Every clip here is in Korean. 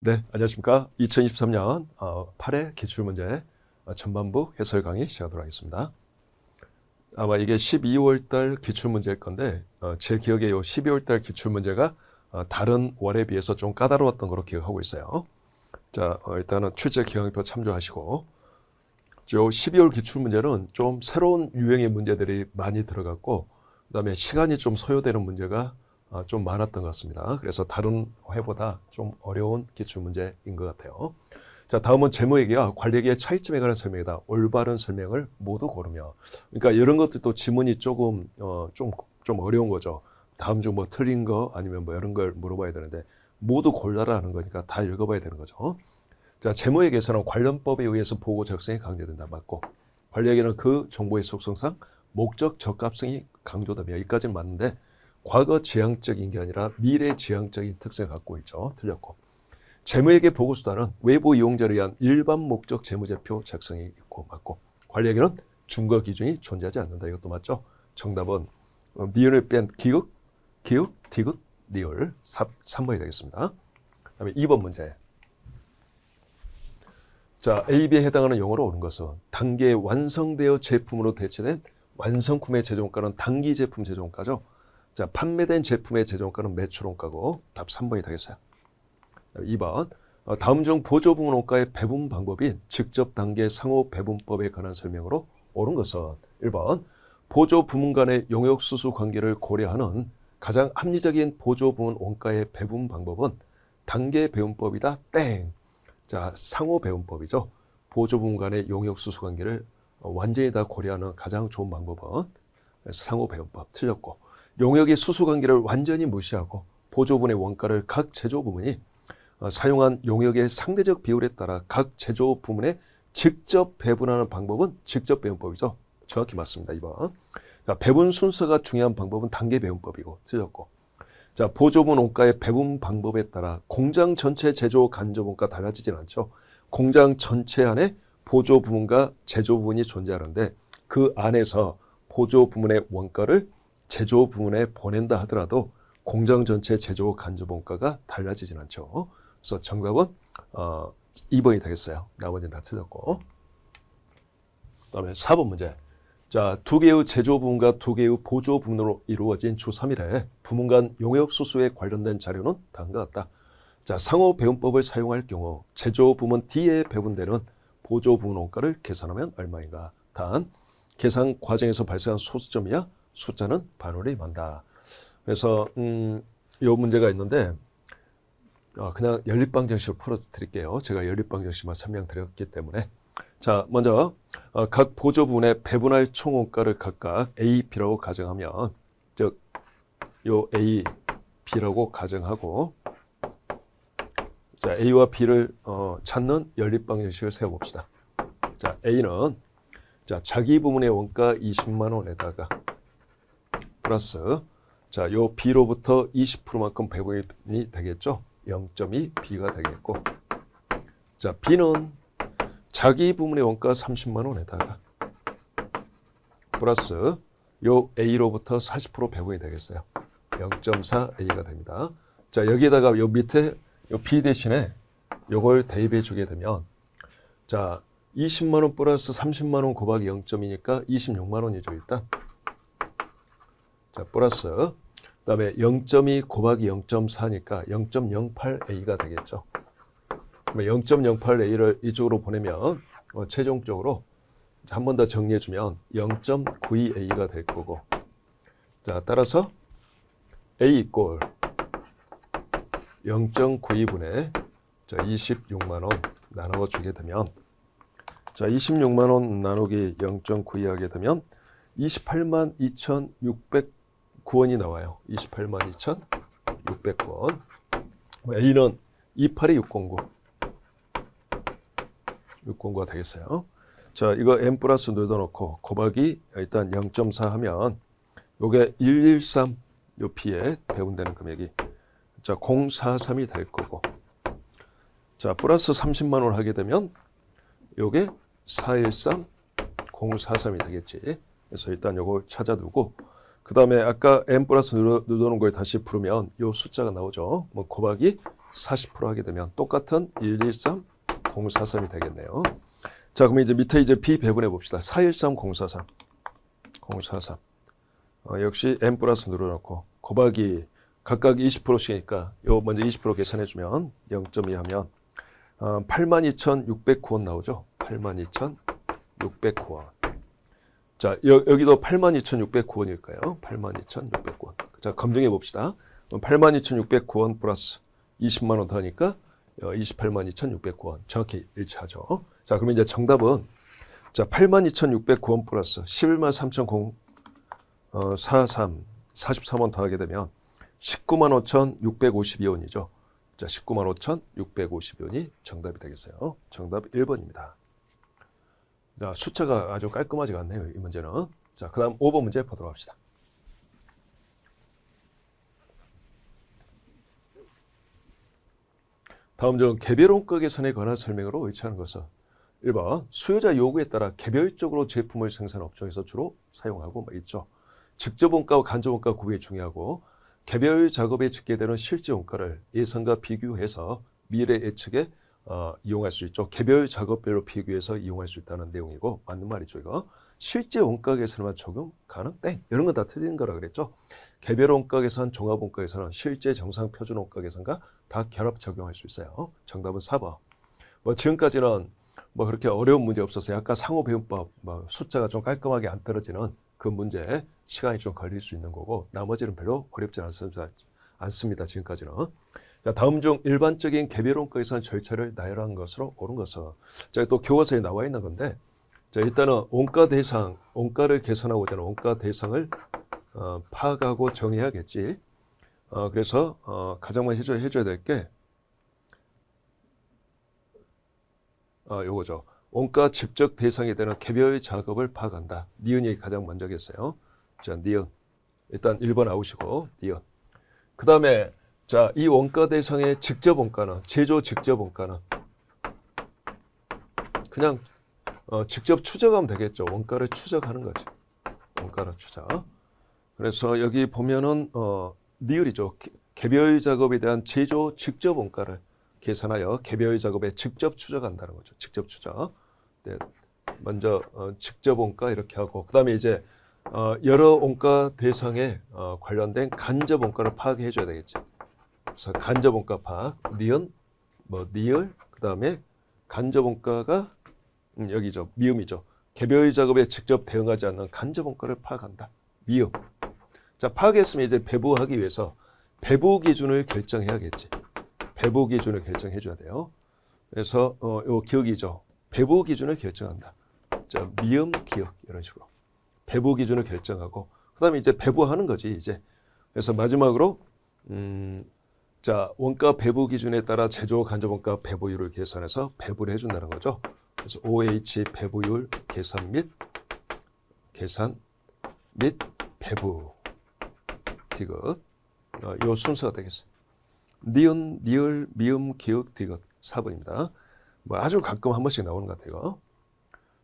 네, 안녕하십니까. 2023년 8회 기출문제 전반부 해설 강의 시작하도록 하겠습니다. 아마 이게 12월 달 기출문제일 건데 제 기억에 요 12월 달 기출문제가 다른 월에 비해서 좀 까다로웠던 걸로 기억하고 있어요. 자, 일단은 출제 기강표 참조하시고 요 12월 기출문제는 좀 새로운 유형의 문제들이 많이 들어갔고 그다음에 시간이 좀 소요되는 문제가 좀 많았던 것 같습니다. 그래서 다른 회보다 좀 어려운 기출문제인 것 같아요. 자, 다음은 제목이요. 관리계의 차이점에 관한 설명이다. 올바른 설명을 모두 고르며. 그러니까 이런 것들도 지문이 조금 좀 어려운 거죠. 다음 중 뭐 틀린 거 아니면 뭐 이런 걸 물어봐야 되는데 모두 골라라는 거니까 다 읽어봐야 되는 거죠. 자, 제목에서는 관련법에 의해서 보고 적성이 강조된다. 맞고. 관리계는 그 정보의 속성상 목적 적합성이 강조되며 여기까지는 맞는데 과거 지향적인 게 아니라 미래 지향적인 특성을 갖고 있죠. 틀렸고. 재무회계 보고수단은 외부 이용자를 위한 일반 목적 재무제표 작성이 있고 맞고. 관리회계는 준거 기준이 존재하지 않는다. 이것도 맞죠. 정답은 니은을 뺀 기역, 디귿, 니을 3번이 되겠습니다. 그다음에 2번 문제. 자, A, B에 해당하는 용어로 옳은 것은 단계에 완성되어 제품으로 대체된 완성품의 제조원가는 단기 제품 제조원가죠. 자, 판매된 제품의 제조원가는 매출원가고 답 3번이 되겠어요. 2번. 다음 중 보조 부문 원가의 배분 방법인 직접 단계 상호 배분법에 관한 설명으로 옳은 것은 1번. 보조 부문 간의 용역 수수 관계를 고려하는 가장 합리적인 보조 부문 원가의 배분 방법은 단계 배분법이다. 땡. 자, 상호 배분법이죠. 보조 부문 간의 용역 수수 관계를 완전히 다 고려하는 가장 좋은 방법은 상호 배분법. 틀렸고. 용역의 수수관계를 완전히 무시하고 보조분의 원가를 각 제조부문이 사용한 용역의 상대적 비율에 따라 각 제조부문에 직접 배분하는 방법은 직접 배분법이죠. 정확히 맞습니다. 2번. 자, 배분 순서가 중요한 방법은 단계 배분법이고 틀렸고. 자, 보조분 원가의 배분 방법에 따라 공장 전체 제조 간접 원가 달라지진 않죠. 공장 전체 안에 보조 부문과 제조 부문이 존재하는데 그 안에서 보조 부문의 원가를 제조 부문에 보낸다 하더라도 공장 전체 제조 간접 원가가 달라지진 않죠. 그래서 정답은 2번이 되겠어요. 나머지는 다 틀렸고. 그다음에 4번 문제. 자, 두 개의 제조 부문과 두 개의 보조 부문으로 이루어진 주 3일에 부문 간 용역 수수에 관련된 자료는 다음과 같다. 자, 상호 배분법을 사용할 경우 제조 부문 D에 배분되는 보조 부문 원가를 계산하면 얼마인가? 단, 계산 과정에서 발생한 소수점이야 숫자는 반월에 임한다. 그래서 이 문제가 있는데 그냥 연립방정식을 풀어드릴게요. 제가 연립방정식만 설명드렸기 때문에. 자, 먼저 각 보조부문에 배분할 총원가를 각각 A, B라고 가정하면 즉 요 A, B라고 가정하고 자, A와 B를 찾는 연립방정식을 세워봅시다. 자, A는 자, 자기 부문의 원가 20만 원에다가 플러스 자, 요 B로부터 20%만큼 배분이 되겠죠. 0.2 B가 되겠고 자, B는 자기 부문의 원가 30만 원에다가 플러스 요 A로부터 40% 배분이 되겠어요. 0.4 A가 됩니다. 자, 여기에다가 요 밑에 요 B 대신에 요걸 대입해 주게 되면 자, 20만 원 플러스 30만 원 곱하기 0.2니까 26만 원이죠, 일단. 자, 플러스 그다음에 0.2 곱하기 0.4니까 0.08A가 되겠죠. 0.08A를 이쪽으로 보내면 최종적으로 한 번 더 정리해 주면 0.92A가 될 거고 자, 따라서 A 이꼴 0.92분의 26만 원 나누어 주게 되면 자, 26만 원 나누기 0.92 하게 되면 28만 2,609원이 나와요. 28만 2,600원. A는 282,609. 609가 되겠어요. 자, 이거 n 플러스 넣어놓고 곱하기 일단 0.4 하면 요게 113 요 B에 배분되는 금액이 자, 043이 될 거고 자, 플러스 30만 원 하게 되면 요게 413 043이 되겠지. 그래서 일단 요걸 찾아두고 그 다음에 아까 n 플러스 넣어놓은 걸 다시 풀으면 요 숫자가 나오죠. 뭐 곱하기 40% 하게 되면 똑같은 113043이 되겠네요. 자, 그러면 이제 밑에 이제 B 배분해 봅시다. 413043. 043. 역시 n 플러스 눌러놓고 곱하기 각각 20%씩이니까 요 먼저 20% 계산해 주면 0.2 하면 82,609원 나오죠. 82,609원. 자, 여기도 82,609원일까요? 82,609원. 자, 검증해 봅시다. 82,609원 플러스 20만 원 더하니까 282,609원. 정확히 일치하죠. 자, 그러면 이제 정답은 자, 82,609원 플러스 115,043 43원 더하게 되면 195,652원이죠. 자, 195,652원이 정답이 되겠어요. 정답 1번입니다. 자, 숫자가 아주 깔끔하지가 않네요. 이 문제는. 자, 그 다음 5번 문제 보도록 합시다. 다음 중 개별원가 계산에 관한 설명으로 의치하는 것은 1번 수요자 요구에 따라 개별적으로 제품을 생산하는 업종에서 주로 사용하고 있죠. 직접 원가와 간접 원가 구분이 중요하고 개별 작업에 집계되는 실제 원가를 예상과 비교해서 미래 예측에 이용할 수 있죠. 개별 작업별로 비교해서 이용할 수 있다는 내용이고 맞는 말이죠. 이거 실제 원가 계산만 적용 가능? 땡. 이런 건 다 틀린 거라 그랬죠. 개별 원가 계산, 종합 원가 계산은 실제 정상 표준 원가 계산과 다 결합 적용할 수 있어요. 정답은 4번. 뭐 지금까지는 뭐 그렇게 어려운 문제 없었어요. 아까 상호 배분법 숫자가 좀 깔끔하게 안 떨어지는 그 문제 시간이 좀 걸릴 수 있는 거고 나머지는 별로 어렵지 않습니다. 지금까지는. 자, 다음 중 일반적인 개별 원가 계산 절차를 나열한 것으로 옳은 것은 자, 또 교과서에 나와 있는 건데 자, 일단은 원가 대상, 원가를 계산하고자 하는 원가 대상을 파악하고 정해야겠지. 그래서 가장 먼저 해줘야 될 게 요거죠. 원가 집적 대상이 되는 개별 작업을 파악한다. 니은이 가장 먼저겠어요. 자, 니은. 일단 1번 아웃이고 니은. 그 다음에 자, 이 원가 대상의 직접 원가는 제조 직접 원가는 그냥 직접 추적하면 되겠죠. 원가를 추적하는 거지. 원가를 추적. 그래서 여기 보면은 니을이죠. 개별 작업에 대한 제조 직접 원가를 계산하여 개별 작업에 직접 추적한다는 거죠. 직접 추적. 네, 먼저 직접 원가 이렇게 하고 그 다음에 이제 여러 원가 대상에 관련된 간접 원가를 파악해 줘야 되겠지. 그래서 간접 원가 파악, 니은, 니을, 그 다음에 간접 원가가 여기죠. 미음이죠. 개별 작업에 직접 대응하지 않는 간접 원가를 파악한다. 미음. 자, 파악했으면 이제 배부하기 위해서 배부 기준을 결정해야겠지. 배부 기준을 결정해 줘야 돼요. 그래서 요 기억이죠. 배부 기준을 결정한다. 자, 미음, 기억 이런 식으로 배부 기준을 결정하고 그다음에 이제 배부하는 거지 이제. 그래서 마지막으로 자, 원가 배부 기준에 따라 제조 간접 원가 배부율을 계산해서 배부를 해준다는 거죠. 그래서 OH 배부율 계산 및 배부 디귿 요 순서가 되겠어요. 니은, 니을, 미음, 기역, 디귿 4번입니다. 뭐 아주 가끔 한 번씩 나오는 것 같아요.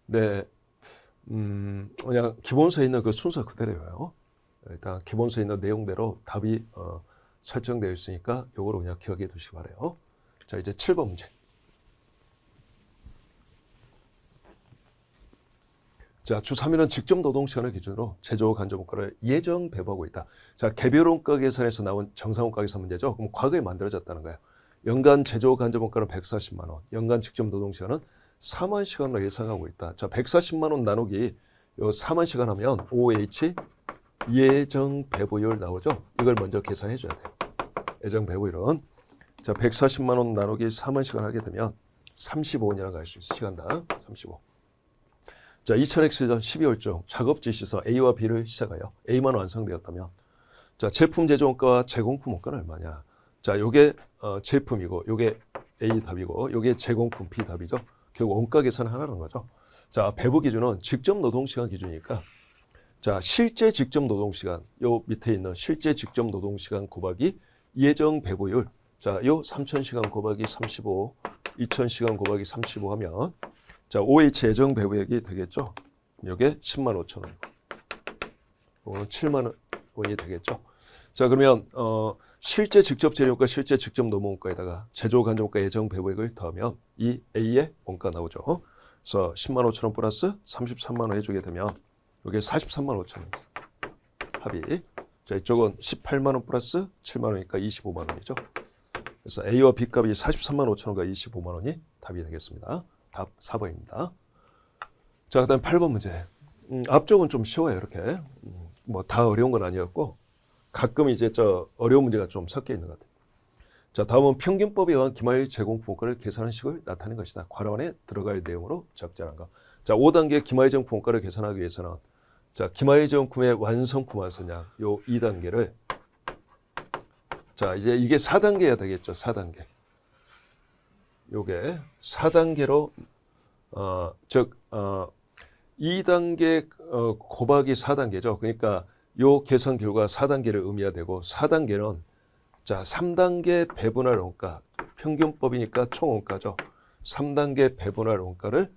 네, 그냥 기본서에 있는 그 순서 그대로예요. 일단 기본서에 있는 내용대로 답이 설정되어 있으니까 요거로 그냥 기억해 두시기 바라요. 자, 이제 7번 문제. 자, 주 3일은 직접 노동 시간을 기준으로 제조 간접 원가를 예정 배부하고 있다. 자, 개별 원가 계산에서 나온 정상 원가 계산 문제죠. 그럼 과거에 만들어졌다는 거예요. 연간 제조 간접 원가는 140만 원, 연간 직접 노동 시간은 4만 시간으로 예상하고 있다. 자, 140만 원 나누기 요 4만 시간 하면 OH 예정 배부율 나오죠. 이걸 먼저 계산해 줘야 돼요. 예정 배부율은 자, 140만 원 나누기 4만 시간 하게 되면 35원이라고 할 수 있어요. 시간당 35. 자, 2000X전 12월 중 작업 지시서 A와 B를 시작하여 A만 완성되었다면 자, 제품 제조 원가와 제공품 원가는 얼마냐? 자, 요게 제품이고 요게 A 답이고 요게 제공품 B 답이죠. 결국 원가 계산 하나라는 거죠. 자, 배부 기준은 직접 노동 시간 기준이니까 자, 실제 직접 노동 시간 요 밑에 있는 실제 직접 노동 시간 곱하기 예정 배부율 자, 요 3000시간 곱하기 35 2000시간 곱하기 35 하면 자, OH 예정 배부액이 되겠죠. 요게 10만 5천 원. 이거는 7만 원이 되겠죠. 자, 그러면 실제 직접 재료원가, 실제 직접 노무원가에다가 제조 간접원가 예정 배부액을 더하면 이 A의 원가 나오죠. 그래서 10만 5천 원 플러스 33만 원 해주게 되면 이게 43만 5천 원 합의. 자, 이쪽은 18만 원 플러스 7만 원이니까 25만 원이죠. 그래서 A와 B 값이 43만 5천 원과 25만 원이 답이 되겠습니다. 답 4번입니다. 자, 그다음 8번 문제. 앞쪽은 좀 쉬워요. 이렇게 뭐 다 어려운 건 아니었고 가끔 이제 어려운 문제가 좀 섞여 있는 것 같아요. 자, 다음은 평균법에 의한 기말 제공품 원가를 계산하는 식을 나타내는 것이다. 괄호 안에 들어갈 내용으로 적절한 거. 자, 5단계 기말 제공품 원가를 계산하기 위해서는 자, 기말 제공품의 완성품 완선량 요 2단계를 자, 이제 이게 4단계야 되겠죠. 4단계. 요게 4단계로 2단계 곱하기 4단계죠. 그러니까 요 계산 결과 4단계를 의미해야 되고 4단계는 자, 3단계 배분할 원가, 평균법이니까 총 원가죠. 3단계 배분할 원가를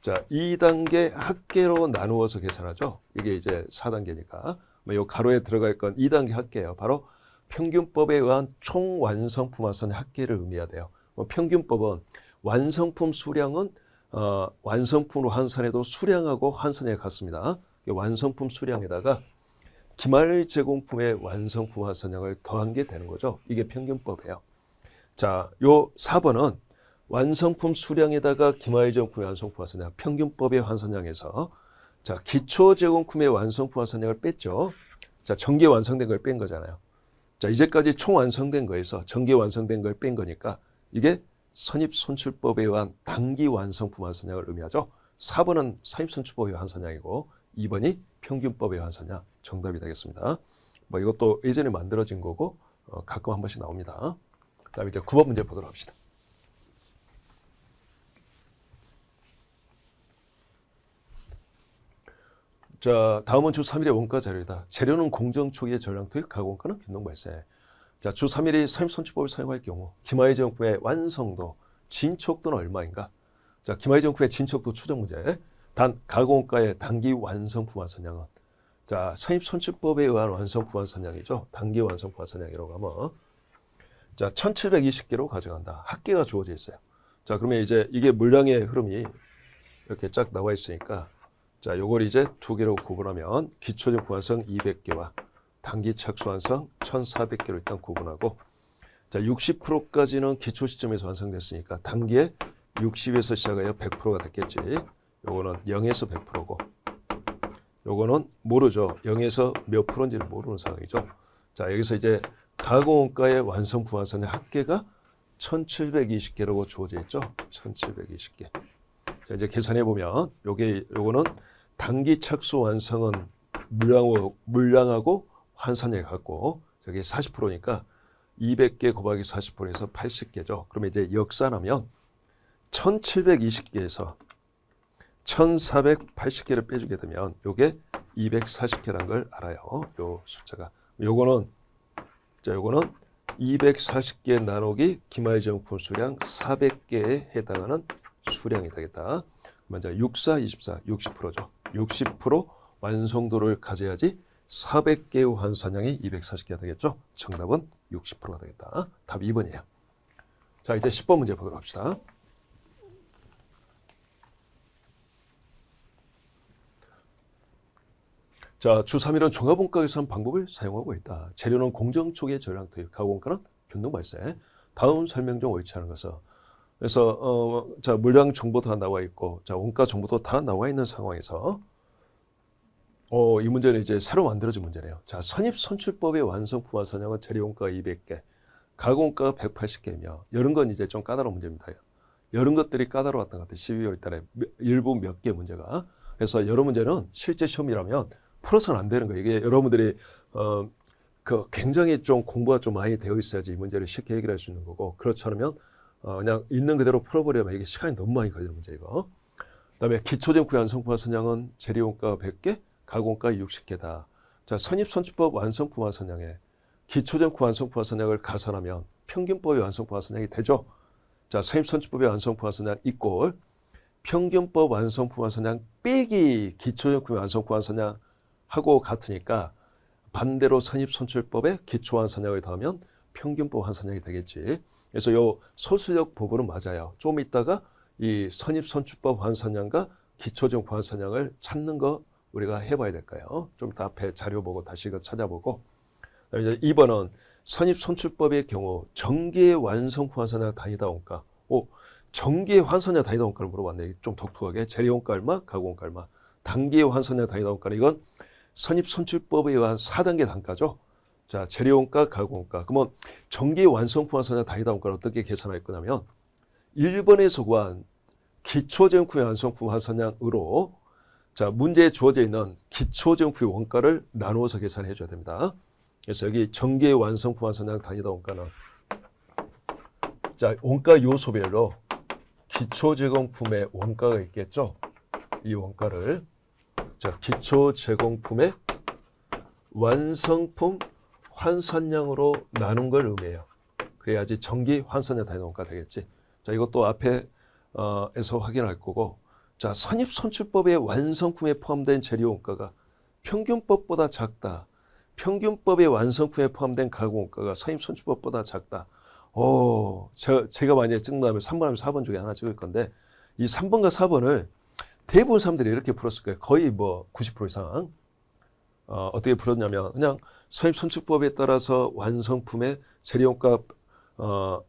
자, 2단계 합계로 나누어서 계산하죠. 이게 이제 4단계니까. 요 가로에 들어갈 건 2단계 합계예요. 바로 평균법에 의한 총 완성품 환산의 합계를 의미해야 돼요. 평균법은 완성품 수량은 완성품으로 환산해도 수량하고 환산액이 같습니다. 완성품 수량에다가 기말 제공품의 완성품 환산량을 더한 게 되는 거죠. 이게 평균법이에요. 자, 요 4번은 완성품 수량에다가 기말 제공품의 완성품 환산량, 평균법의 환산량에서 자, 기초 제공품의 완성품 환산량을 뺐죠. 자, 전개 완성된 걸 뺀 거잖아요. 자, 이제까지 총 완성된 거에서 전개 완성된 걸 뺀 거니까 이게 선입선출법에 의한 단기 완성품 환산량을 의미하죠. 4번은 선입선출법의 환산량이고 2번이 평균법의 환산량 정답이 되겠습니다. 뭐 이것도 예전에 만들어진 거고 가끔 한 번씩 나옵니다. 그다음에 이제 9번 문제 보도록 합시다. 자, 다음은 주 3일의 원가 자료이다. 재료는 공정 초기의 전량 투입, 가공 원가는 변동 발생. 자, 주 3일이 선입선출법을 사용할 경우 기말 제공품의 완성도, 진척도는 얼마인가? 자, 기말 제공품의 진척도 추정 문제. 단 가공가의 단기 완성품 완산량은 자, 선입선출법에 의한 완성품 완산량이죠. 단기 완성품 완산량이라고 하면 자, 1720개로 가져간다. 합계가 주어져 있어요. 자, 그러면 이제 이게 물량의 흐름이 이렇게 쫙 나와 있으니까 자, 요걸 이제 두 개로 구분하면 기초제품 완성 200개와 단기 착수 완성 1400개로 일단 구분하고 자, 60%까지는 기초 시점에서 완성됐으니까 단기에 60에서 시작하여 100%가 됐겠지. 요거는 0에서 100%고 요거는 모르죠. 0에서 몇 프로인지를 모르는 상황이죠. 자, 여기서 이제 가공원가의 완성품 완산의 합계가 1720개라고 주어져 있죠. 1720개. 자, 이제 계산해 보면 요거는 단기 착수 완성은 물량하고 환산액 같고 저기 40%니까 200개 곱하기 40%에서 80개죠. 그러면 이제 역산하면 1720개에서 1480개를 빼주게 되면 요게 240개라는 걸 알아요. 요 숫자가. 요거는 240개 나누기 기말 제공품 수량 400개에 해당하는 수량이 되겠다. 먼저 64, 24, 60%죠. 60% 완성도를 가져야지 400개의 환산량이 240개가 되겠죠. 정답은 60%가 되겠다. 답 2번이에요. 자, 이제 10번 문제 보도록 합시다. 자, 주 3일은 종합원가 계산 방법을 사용하고 있다. 재료는 공정 초기의 전량 투입, 가공원가는 변동 발생. 다음 설명 중 옳지 않은 것은 그래서 자, 물량 정보도 다 나와 있고 자, 원가 정보도 다 나와 있는 상황에서 이 문제는 이제 새로 만들어진 문제네요. 자, 선입선출법의 완성품 완산량은 재료원가가 200개, 가공원가가 180개이며 이런 건 이제 좀 까다로운 문제입니다. 이런 것들이 까다로웠던 것 같아요. 12월 달에 일부 몇 개 문제가. 그래서 여러 문제는 실제 시험이라면 풀어서는 안 되는 거예요. 이게 여러분들이 굉장히 좀 공부가 좀 많이 되어 있어야지 이 문제를 쉽게 해결할 수 있는 거고 그렇지 않으면 그냥 있는 그대로 풀어버리면 이게 시간이 너무 많이 걸리는 문제 이거. 그다음에 기초제품 완성품 완산량은 재료원가가 100개, 가공원가가 60개다. 자, 선입선출법 완성품 완산량에 기초제품 완성품 완산량을 가산하면 평균법의 완성품 완산량이 되죠. 자, 선입선출법의 완성품 완산량 이꼴 평균법 완성품 완산량 빼기 기초제품 완성품 완산량 하고 같으니까 반대로 선입선출법에 기초환산량을 더하면 평균법 환산량이 되겠지. 그래서 요 소수적 부분은 맞아요. 좀 이따가 이 선입선출법 환산량과 기초적 환산량을 찾는 거 우리가 해봐야 될까요? 좀 이따 앞에 자료 보고 다시 이거 찾아보고. 이제 2번은 선입선출법의 경우 정기의 완성품 환산량 단위다 원가. 정기의 환산량 단위다 원가를 물어봤네. 좀 독특하게. 재료원가 얼마, 가공원가 얼마. 단기의 환산량 단위다 원가는 이건 선입선출법에 의한 4단계 단가죠. 자, 재료원가, 가공원가. 그러면 정기의 완성품 환산량 단위다 원가를 어떻게 계산할 거냐면 1번에서 구한 기초제품의 완성품 환산량으로 자, 문제에 주어져 있는 기초제품의 원가를 나누어서 계산해 줘야 됩니다. 그래서 여기 정기의 완성품 환산량 단위다 원가는 자, 원가 요소별로 기초제공품의 원가가 있겠죠. 이 원가를 자, 기초제공품의 완성품 환산량으로 나눈 걸 의미해요. 그래야지 정기 환산량 단위 원가 되겠지. 자, 이것도 앞에 에서 확인할 거고. 자, 선입선출법의 완성품에 포함된 재료 원가가 평균법보다 작다. 평균법의 완성품에 포함된 가공 원가가 선입선출법보다 작다. 제가 만약에 찍는다면 3번하면 4번 중에 하나 찍을 건데 이 3번과 4번을 대부분 사람들이 이렇게 풀었을 거예요. 거의 뭐 90% 이상. 어떻게 풀었냐면 그냥 선입선출법에 따라서 완성품의 재료원가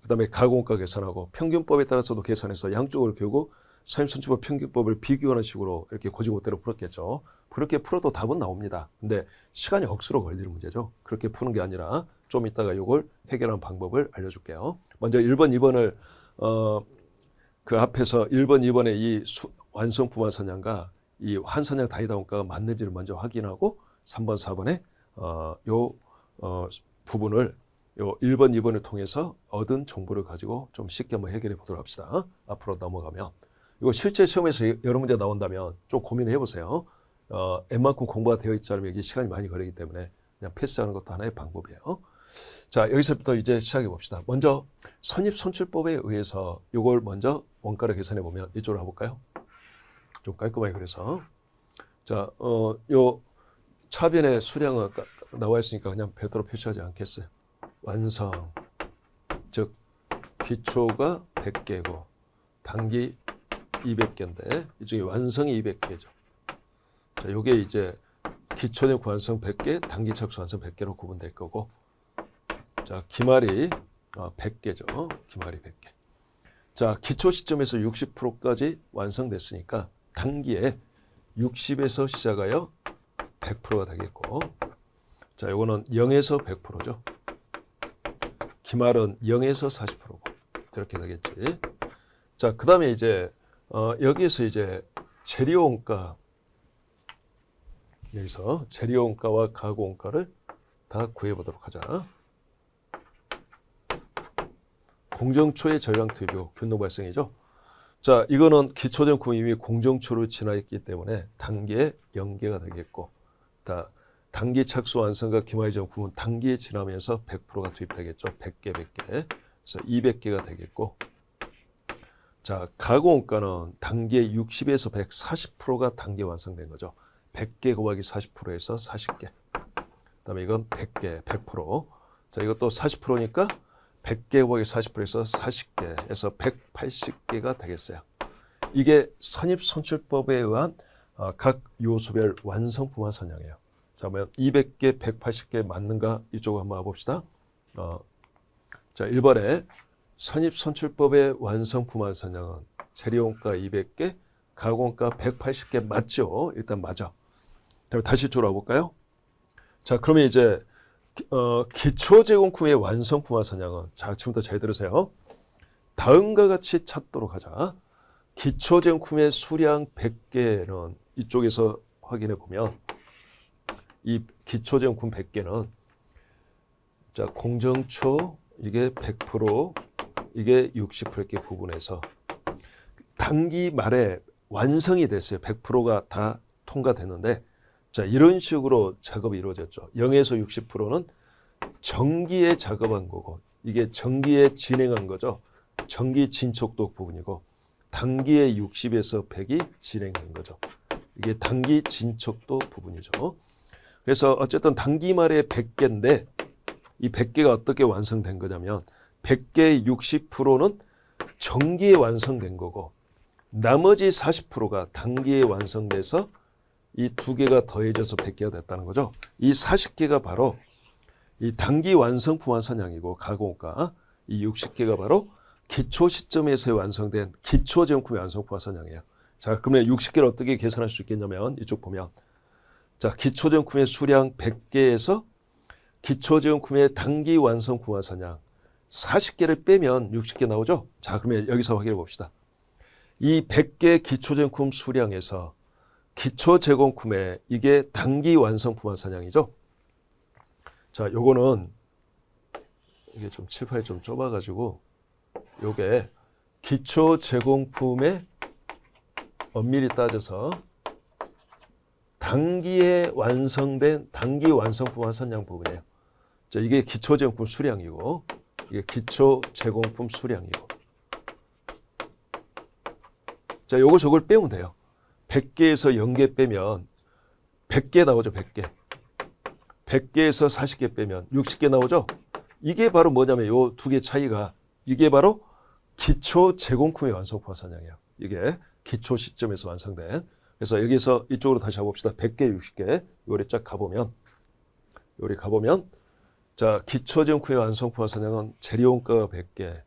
그다음에 가공원가 계산하고 평균법에 따라서도 계산해서 양쪽을 결국 선입선출법 평균법을 비교하는 식으로 이렇게 고지고대로 풀었겠죠. 그렇게 풀어도 답은 나옵니다. 근데 시간이 억수로 걸리는 문제죠. 그렇게 푸는 게 아니라 좀 이따가 이걸 해결하는 방법을 알려줄게요. 먼저 1번, 2번을 그 앞에서 1번, 2번의 이 완성품 환산량과 이 환산량 단위다 원가가 맞는지를 먼저 확인하고 3번, 4번에 부분을 요 1번, 2번을 통해서 얻은 정보를 가지고 좀 쉽게 한번 해결해 보도록 합시다. 앞으로 넘어가면 이거 실제 시험에서 여러 문제 나온다면 좀 고민해 보세요. 웬만큼 공부가 되어 있지 않으면 이게 시간이 많이 걸리기 때문에 그냥 패스하는 것도 하나의 방법이에요. 자, 여기서부터 이제 시작해 봅시다. 먼저 선입선출법에 의해서 이걸 먼저 원가를 계산해 보면 이쪽으로 가볼까요? 좀 깔끔하게 그래서 자, 요 차변의 수량은 나와 있으니까 그냥 별도로 표시하지 않겠어요. 완성, 즉 기초가 100개고 단기 200개인데 이 중에 완성이 200개죠. 자, 요게 이제 기초적 완성 100개, 단기 착수 완성 100개로 구분될 거고 자, 기말이 100개죠. 기말이 100개. 자, 기초 시점에서 60%까지 완성됐으니까 단기에 60에서 시작하여 100%가 되겠고 자, 요거는 0에서 100%죠. 기말은 0에서 40%고 이렇게 되겠지. 자, 그 다음에 이제 여기에서 이제 재료원가 여기서 재료원가와 가공원가를 다 구해보도록 하자. 공정초의 전량 투입이고 균등 발생이죠. 자, 이거는 기초제품 이미 공정초로 지나있기 때문에 단기에 0개가 되겠고 단기 착수 완성과 기말 정품은 단기에 지나면서 100%가 투입되겠죠. 100개, 100개. 그래서 200개가 되겠고 자, 가공원가는 단기에 60에서 140%가 단기에 완성된 거죠. 100개 곱하기 40%에서 40개. 그 다음에 이건 100개, 100%. 자, 이것도 40%니까 100개 곱하기 40%에서 40개에서 180개가 되겠어요. 이게 선입선출법에 의한 각 요소별 완성품 환산량이에요. 자, 그러면 200개, 180개 맞는가? 이쪽으로 한번 와봅시다. 자, 1번에 선입선출법의 완성품 환산량은 재료원가 200개, 가공원가 180개 맞죠? 일단 맞아. 그다음에 다시 돌아볼까요? 자, 그러면 이제 기초제공품의 완성품 환산량은 자, 지금부터 잘 들으세요. 다음과 같이 찾도록 하자. 기초제공품의 수량 100개는 이쪽에서 확인해 보면 이 기초제공품 100개는 자, 공정초 이게 100%, 이게 60% 이렇게 구분해서 단기 말에 완성이 됐어요. 100%가 다 통과됐는데 자, 이런 식으로 작업이 이루어졌죠. 0에서 60%는 정기에 작업한 거고 이게 정기에 진행한 거죠. 정기 진척도 부분이고 단기에 60에서 100이 진행한 거죠. 이게 단기 진척도 부분이죠. 그래서 어쨌든 단기말에 100개인데 이 100개가 어떻게 완성된 거냐면 100개의 60%는 정기에 완성된 거고 나머지 40%가 단기에 완성돼서 이 두 개가 더해져서 100개가 됐다는 거죠. 이 40개가 바로 이 단기 완성품 완선량이고 가공가, 이 60개가 바로 기초 시점에서 완성된 기초 제품의 완성품 완선량이에요. 자, 그러면 60개를 어떻게 계산할 수 있겠냐면 이쪽 보면 자, 기초 제품의 수량 100개에서 기초 제품의 단기 완성품 완선량 40개를 빼면 60개 나오죠. 자, 그러면 여기서 확인해 봅시다. 이 100개 기초 제품 수량에서 기초 제공품의 이게 단기 완성품 완선량이죠. 자, 요거는 이게 좀 칠판이 좀 좁아가지고 요게 기초 제공품의 엄밀히 따져서 단기에 완성된 단기 완성품 완선량 부분이에요. 자, 이게 기초 제공품 수량이고 이게 기초 제공품 수량이고. 자, 요거 저걸 빼면 돼요. 100개에서 0개 빼면 100개 나오죠. 100개. 100개에서 40개 빼면 60개 나오죠. 이게 바로 뭐냐면 요 두 개 차이가 이게 바로 기초 제공품의 완성품 완선량이에요. 이게 기초 시점에서 완성된. 그래서 여기서 이쪽으로 다시 가봅시다. 100개, 60개. 요리 쫙 가보면 자, 기초 제공품의 완성품 완선량은 재료원가가 100개,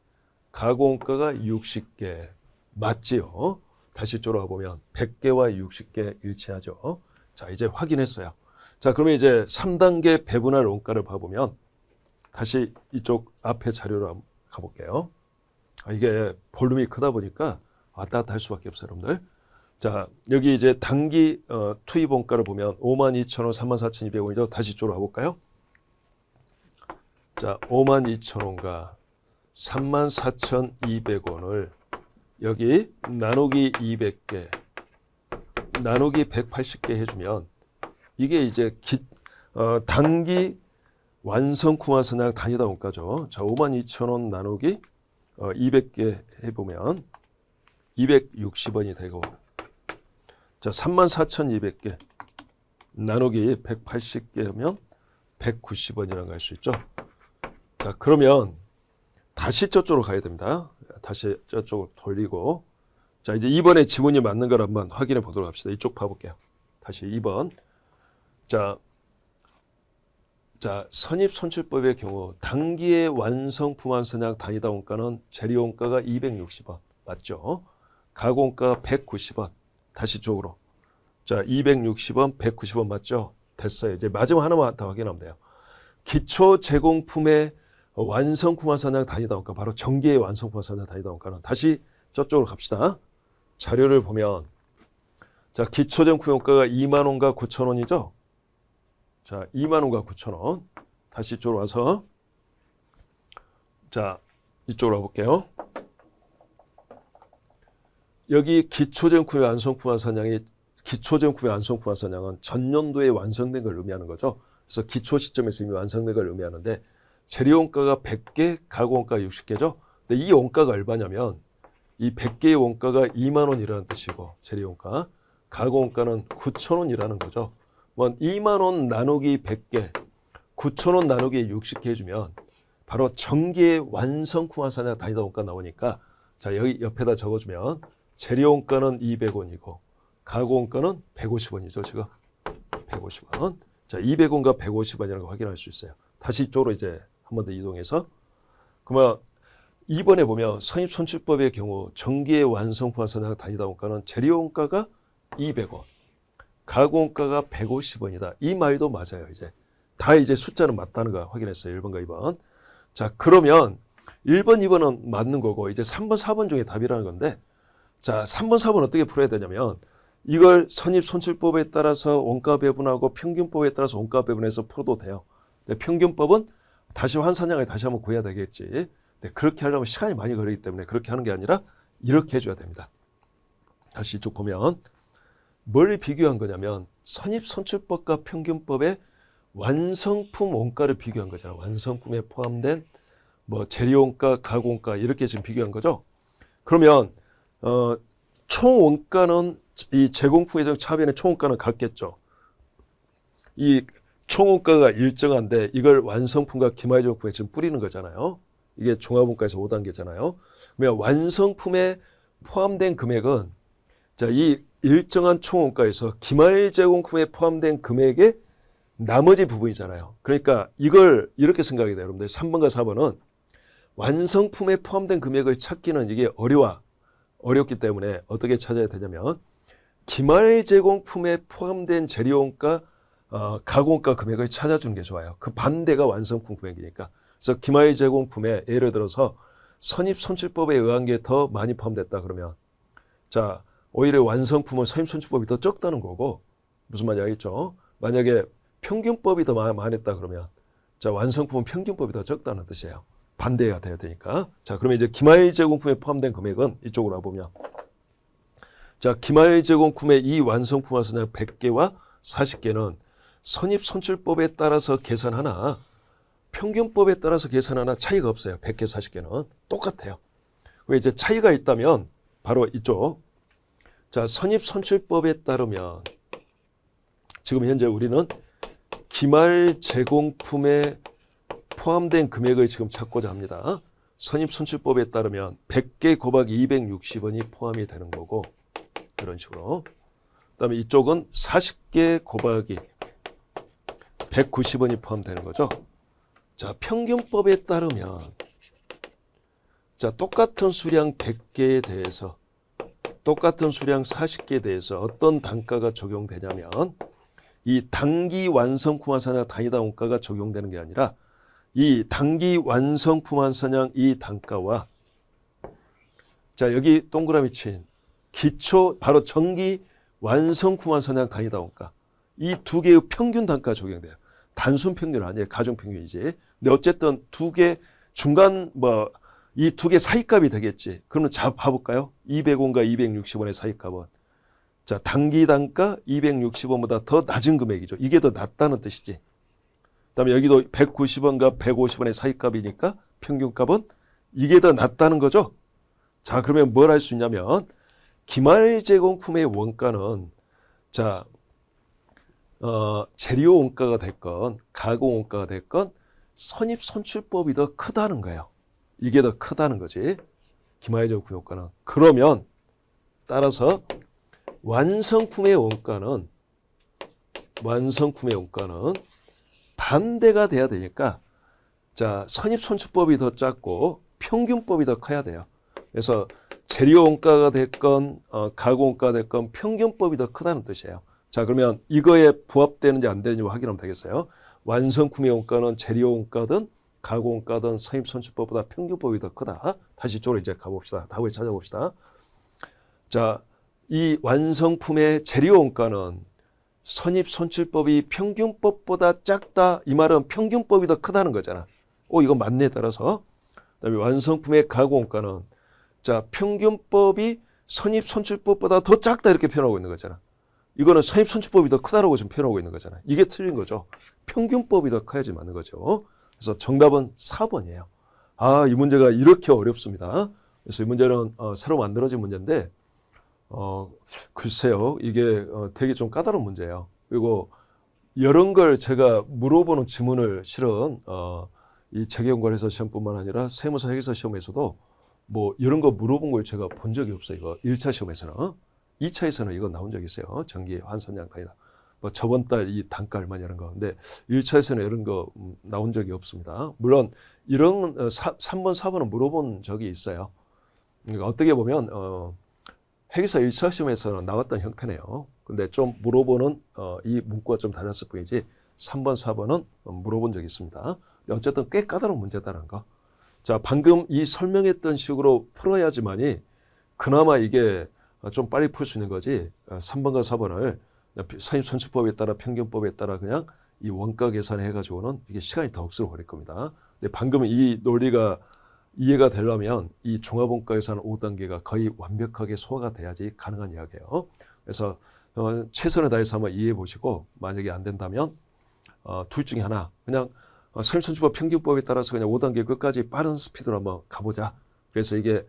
가공원가가 60개. 맞지요? 다시 이쪽으로 가보면 100개와 60개 일치하죠. 자, 이제 확인했어요. 자, 그러면 이제 3단계 배분할 원가를 봐보면 다시 이쪽 앞에 자료로 가볼게요. 이게 볼륨이 크다 보니까 왔다 갔다 할 수밖에 없어요, 여러분들. 자, 여기 이제 단기 투입 원가를 보면 52,000원, 34,200원이죠. 다시 이쪽으로 가볼까요? 자, 52,000원과 34,200원을 여기 나누기 200개, 나누기 180개 해주면 이게 이제 단기 완성품 완선량 단위다 원가죠. 자, 52,000원 나누기 200개 해보면 260원이 되고, 자, 34,200개 나누기 180개 하면 190원이라고 할 수 있죠. 자, 그러면 다시 저쪽으로 가야 됩니다. 다시 저쪽으로 돌리고, 자, 이제 2번에 지문이 맞는 걸 한번 확인해 보도록 합시다. 이쪽 봐볼게요. 다시 2번. 자, 선입선출법의 경우 단기의 완성품 완선량 단위다 원가는 재료 원가가 260원 맞죠? 가공가가 190원. 다시 쪽으로. 자, 260원, 190원 맞죠? 됐어요. 이제 마지막 하나만 더 확인하면 돼요. 기초 제공품의 완성품 완선량 단위다 원가, 바로 전기의 완성품 완선량 단위다 원가는 다시 저쪽으로 갑시다. 자료를 보면 자, 기초 제공품 원가가 20,000원과 9,000원이죠? 자, 20,000원과 9,000원. 다시 이쪽으로 와서 자, 이쪽으로 와볼게요. 여기 기초제품의 완성품 완선량이 기초제품의 완성품 완선량은 전년도에 완성된 걸 의미하는 거죠. 그래서 기초 시점에서 이미 완성된 걸 의미하는데 재료 원가가 100개, 가공 원가가 60개죠. 근데 이 원가가 얼마냐면 이 100개의 원가가 20,000원이라는 뜻이고 재료 원가, 가공 원가는 9,000원이라는 거죠. 20,000원 나누기 100개, 9,000원 나누기 60개 해주면 바로 전기의 완성품 완선량 단위다 원가 나오니까 자, 여기 옆에다 적어주면 재료 원가는 200원이고 가공 원가는 150원이죠. 지금 150원. 자, 200원과 150원이라는 걸 확인할 수 있어요. 다시 이쪽으로 이제 한 번 더 이동해서 그러면 2번에 보면 선입선출법의 경우 전기의 완성품 완선량 단위다 원가는 재료 원가가 200원, 가공 원가가 150원이다. 이 말도 맞아요. 이제 숫자는 맞다는 거 확인했어요. 1번과 2번. 자, 그러면 1번, 2번은 맞는 거고 이제 3번, 4번 중에 답이라는 건데 자, 3번, 4번 어떻게 풀어야 되냐면 이걸 선입선출법에 따라서 원가 배분하고 평균법에 따라서 원가 배분해서 풀어도 돼요. 근데 평균법은 다시 환산량을 다시 한번 구해야 되겠지. 근데 그렇게 하려면 시간이 많이 걸리기 때문에 그렇게 하는 게 아니라 이렇게 해줘야 됩니다. 다시 이쪽 보면 뭘 비교한 거냐면 선입선출법과 평균법의 완성품 원가를 비교한 거잖아. 완성품에 포함된 뭐 재료원가, 가공원가 이렇게 지금 비교한 거죠. 그러면 총 원가는 이 제공품의 차변의 총 원가는 같겠죠. 이 총원가가 일정한데 이걸 완성품과 기말 제공품에 지금 뿌리는 거잖아요. 이게 종합원가에서 5단계잖아요. 그러면 완성품에 포함된 금액은 자, 이 일정한 총원가에서 기말 제공품에 포함된 금액의 나머지 부분이잖아요. 그러니까 이걸 이렇게 생각해야 돼요. 여러분들 3번과 4번은 완성품에 포함된 금액을 찾기는 이게 어렵기 때문에 어떻게 찾아야 되냐면 기말 제공품에 포함된 재료원가, 가공원가 금액을 찾아주는 게 좋아요. 그 반대가 완성품 금액이니까. 그래서 기말 제공품에 예를 들어서 선입선출법에 의한 게 더 많이 포함됐다 그러면 자 오히려 완성품은 선입선출법이 더 적다는 거고 무슨 말인지 알겠죠? 만약에 평균법이 더 많았다 그러면 자 완성품은 평균법이 더 적다는 뜻이에요. 반대가 돼야 되니까. 자 그러면 이제 기말 제공품에 포함된 금액은 이쪽으로 와보면 자 기말 제공품의 이 완성품 화선량 100개와 40개는 선입선출법에 따라서 계산하나 평균법에 따라서 계산하나 차이가 없어요. 100개 40개는 똑같아요. 왜 이제 차이가 있다면 바로 이쪽 자 선입선출법에 따르면 지금 현재 우리는 기말 제공품에 포함된 금액을 지금 찾고자 합니다. 선입선출법에 따르면 100개 곱하기 260원이 포함이 되는 거고 이런 식으로 그 다음에 이쪽은 40개 곱하기 190원이 포함되는 거죠. 자 평균법에 따르면 자 똑같은 수량 100개에 대해서 똑같은 수량 40개에 대해서 어떤 단가가 적용되냐면 이 단기 완성품 환산량 단위당 원가가 적용되는 게 아니라 이 단기 완성품 환산량 이 단가와 자 여기 동그라미 친 기초 바로 정기 완성품 환산량 단위당 원가 이 두 개의 평균 단가가 적용돼요. 단순 평균 아니에요. 가중 평균이지. 근데 어쨌든 두 개 중간 이 두 개 사이값이 되겠지. 그러면 자 봐볼까요? 200원과 260원의 사이값은 자 단기 단가 260원보다 더 낮은 금액이죠. 이게 더 낮다는 뜻이지. 그다음에 여기도 190원과 150원의 사이값이니까 평균값은 이게 더 낮다는 거죠. 자 그러면 뭘 할 수 있냐면 기말 제공품의 원가는 자 재료 원가가 됐건 가공 원가가 됐건 선입선출법이 더 크다는 거예요. 이게 더 크다는 거지. 기말 제공품 원가는. 그러면 따라서 완성품의 원가는 반대가 돼야 되니까 자 선입선출법이 더 작고 평균법이 더 커야 돼요. 그래서 재료 원가가 됐건 가공 원가가 됐건 평균법이 더 크다는 뜻이에요. 자 그러면 이거에 부합되는지 안 되는지 확인하면 되겠어요. 완성품의 원가는 재료 원가든 가공 원가든 선입선출법보다 평균법이 더 크다. 다시 이쪽으로 이제 가봅시다. 답을 찾아봅시다. 자, 이 완성품의 재료 원가는 선입선출법이 평균법보다 작다. 이 말은 평균법이 더 크다는 거잖아. 이거 맞네 따라서. 그다음에 완성품의 가공 원가는 자 평균법이 선입선출법보다 더 작다 이렇게 표현하고 있는 거잖아. 이거는 선입선출법이 더 크다라고 지금 표현하고 있는 거잖아요. 이게 틀린 거죠. 평균법이 더 커야지 맞는 거죠. 그래서 정답은 4번이에요. 이 문제가 이렇게 어렵습니다. 그래서 이 문제는 새로 만들어진 문제인데 글쎄요. 이게 되게 좀 까다로운 문제예요. 그리고 이런 걸 제가 물어보는 지문을 실은 이 재계용관에서 시험뿐만 아니라 세무사 회계사 시험에서도 뭐 이런 거 물어본 걸 제가 본 적이 없어요. 이거 1차 시험에서는. 2차에서는 이거 나온 적이 있어요. 정기 환산량 단위다. 저번 달 이 단가 얼마 이런 거. 근데 1차에서는 이런 거 나온 적이 없습니다. 물론 이런 3번, 4번은 물어본 적이 있어요. 그러니까 어떻게 보면 회계사 1차 시험에서는 나왔던 형태네요. 근데 좀 물어보는 이 문구가 좀 달랐을 뿐이지 3번, 4번은 물어본 적이 있습니다. 어쨌든 꽤 까다로운 문제다라는 거. 자, 방금 이 설명했던 식으로 풀어야지만이 그나마 이게 좀 빨리 풀 수 있는 거지. 3번과 4번을 선입선출법에 따라 평균법에 따라 그냥 이 원가 계산을 해가지고는 이게 시간이 더 억수로 걸릴 겁니다. 근데 방금 이 논리가 이해가 되려면 이 종합원가 계산 5단계가 거의 완벽하게 소화가 돼야지 가능한 이야기예요. 그래서 최선을 다해서 한번 이해해 보시고 만약에 안 된다면 둘 중에 하나 그냥 선입선출법 평균법에 따라서 그냥 5단계 끝까지 빠른 스피드로 한번 가보자. 그래서 이게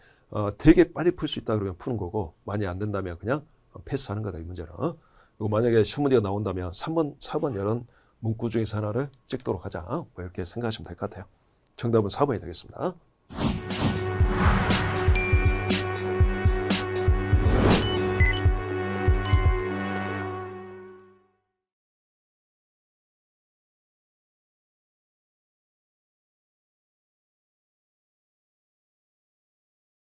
되게 빨리 풀 수 있다 그러면 푸는 거고 만약에 안 된다면 그냥 패스하는 거다 이 문제는. 그리고 만약에 시험 문제가 나온다면 3번, 4번 이런 문구 중에서 하나를 찍도록 하자. 뭐 이렇게 생각하시면 될 것 같아요. 정답은 4번이 되겠습니다.